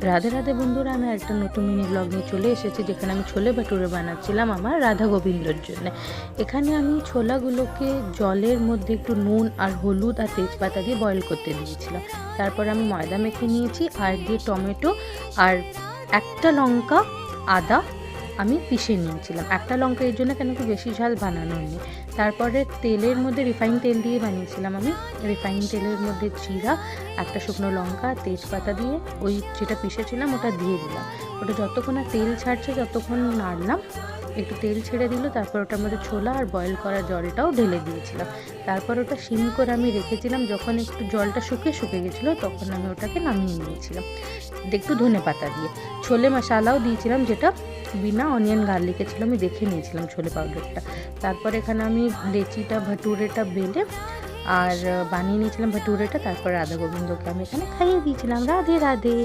রাধে রাধে বন্ধুরা, আমি একটা নতুন মিনি ব্লগ নিয়ে চলে এসেছি, যেখানে আমি ছোলে ভাটুরে বানাচ্ছিলাম আমার রাধা গোবিন্দর জন্য। এখানে আমি ছোলাগুলোকে জলের মধ্যে একটু নুন আর হলুদ আর তেজপাতা দিয়ে বয়েল করতে দিয়েছিলাম। তারপর আমি ময়দা মেখে নিয়েছি, আর দিয়ে টমেটো আর একটা লঙ্কা, আদা আমি পিষে নিয়েছিলাম। একটা লঙ্কা এর জন্য, কেন কি বেশি ঝাল বানানো হয়নি। তারপরে তেলের মধ্যে রিফাইন তেল দিয়ে বানিয়েছিলাম আমি। রিফাইন তেলের মধ্যে জিরা, একটা শুকনো লঙ্কা, তেজপাতা দিয়ে ওই যেটা পিষেছিলাম ওটা দিয়ে দিলাম। ওটা যতক্ষণ না তেল ছাড়ছে ততক্ষণ নাড়লাম। একটু তেল ছেড়ে দিল, তারপর ওটার মধ্যে ছোলা আর বয়েল করা জলটাও ঢেলে দিয়েছিলাম। তারপর ওটা সিম করে আমি রেখেছিলাম। যখন একটু জলটা শুকিয়ে গেছিলো তখন আমি ওটাকে নামিয়ে নিয়েছিলাম একটু ধনে পাতা দিয়ে। ছোলে মশালাও দিয়েছিলাম, যেটা বিনা অনিয়ন গার্লিকে ছিল, আমি দেখে নিয়েছিলাম ছোলে পাউডারটা। তারপর এখানে আমি লেচিটা ভাটুরেটা বেলে আর বানিয়ে নিয়েছিলাম ভাটুরেটা। তারপর রাধা গোবিন্দকে আমি এখানে খাইয়ে দিয়েছিলাম। রাধে রাধে।